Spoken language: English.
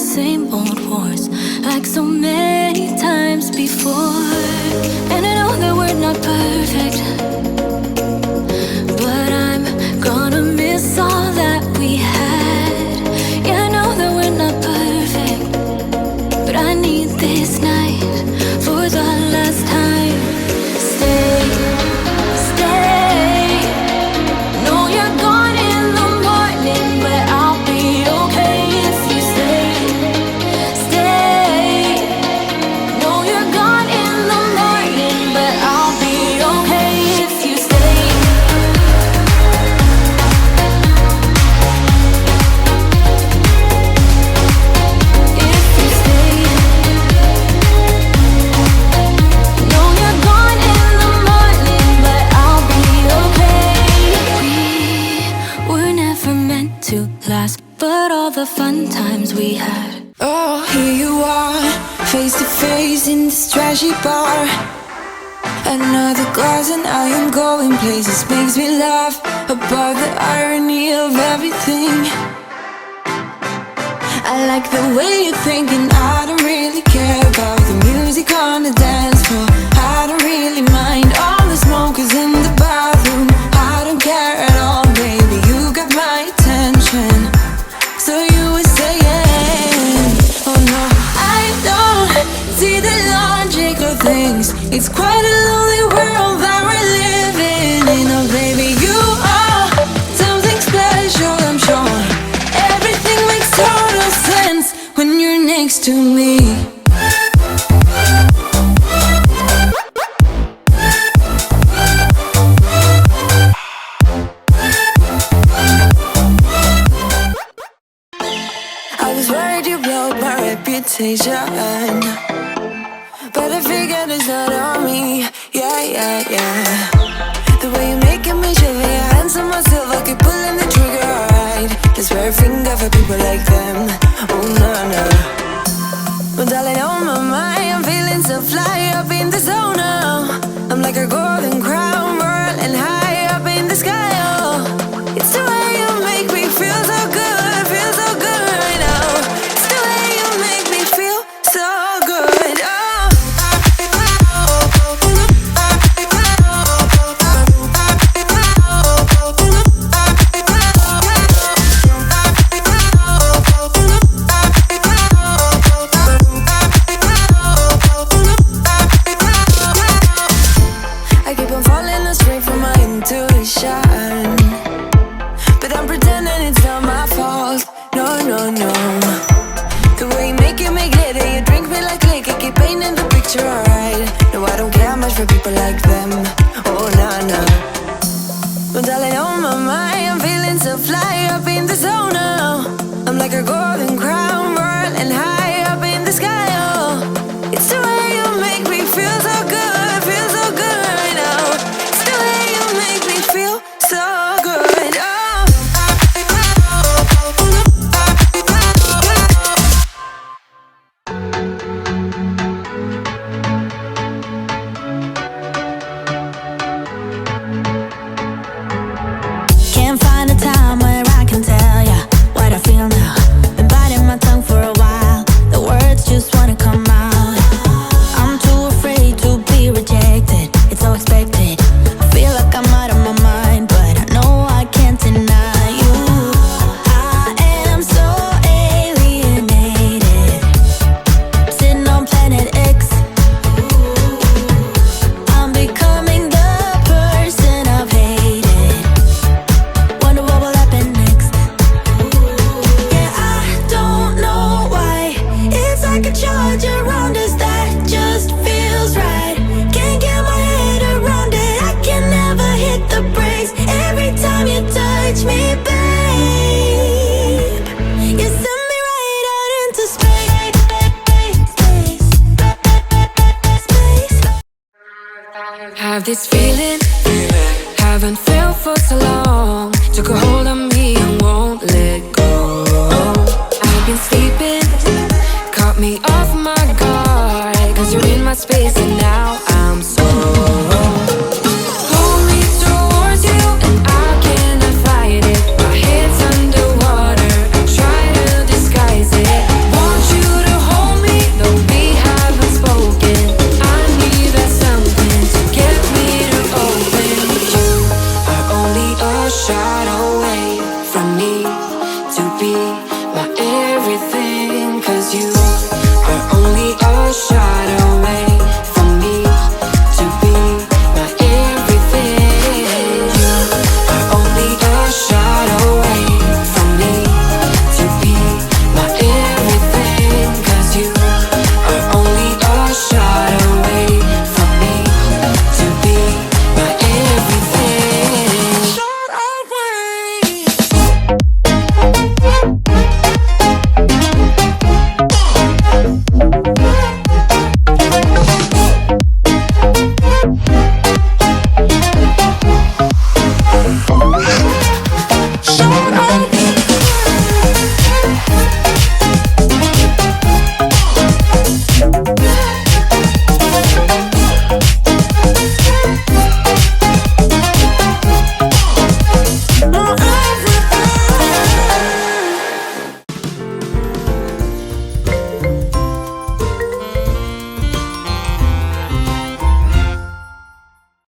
same old wars, like so many times before. And I know that we're not perfect, but I'm gonna miss all that we had. Yeah, I know that we're not perfect, but I need this night for the last time. Stay, stay. No, you're gone in the morning, but I'll be okay if you stay. Stay. No, you're gone in the morning, but I'll be okay if you stay. If you stay. No, you're gone in the morning, but I'll be okay. We were never meant to last, but all the fun times we had. Oh, here you are, face to face in this trashy bar. Another glass and I am going places. Makes me laugh about the irony of everything. I like the way you're thinking. I don't really care about the music on the dance floor. I don't really mind all the smokers in the bathroom. I don't care at all, baby, you got my attention. So you were saying, oh no, I don't see the logic of things. It's quite a lonely world that we're living in. Oh baby, you are something special, I'm sure. Everything makes total sense when you're next to me. I was worried you blow my reputation, but I figured it's not on me. Yeah, yeah, yeah. The way you're making me shiver, your hands on myself, I keep pulling the trigger, alright. This rare finger for people like them. Oh no, no. But darling, on my mind, I'm feeling so fly up in the zone now. I'm like a golden crown, whirling high up in the sky. Oh, it's the way you make me feel so good, feel so good right now. It's the way you make me feel so good. Oh. I keep on falling astray from my intuition, but I'm pretending it's not my fault. No, no, no. The way you make it, make it, you drink me like liquor, keep painting the picture, alright. No, I don't care much for people like them. Oh, no, no. But darling, on my mind, I'm feeling so fly up in the zone now. I'm like a golden crown, whirling high up in the sky. Oh, it's the way you make me feel so good, feel so good right now. It's the way you make me feel so good. Oh. Can't find a time where I can tell ya what I feel now. Been biting my tongue for a while, the words just wanna come out. I'm too afraid to be rejected, it's so expected. I feel like I'm out of my mind, but I know I can't deny you. I am so alienated, sitting on planet X. I'm becoming the person I've hated. Wonder what will happen next. Yeah, I don't know why. It's like a charge around us that just feels right. Can't get my head around it, I can never hit the brakes. Every time you touch me, babe, you send me right out into space. Have this feeling, haven't felt for so long. Took a hold of me and won't let go. I've been sleeping, caught me off my guard, 'cause you're in my space and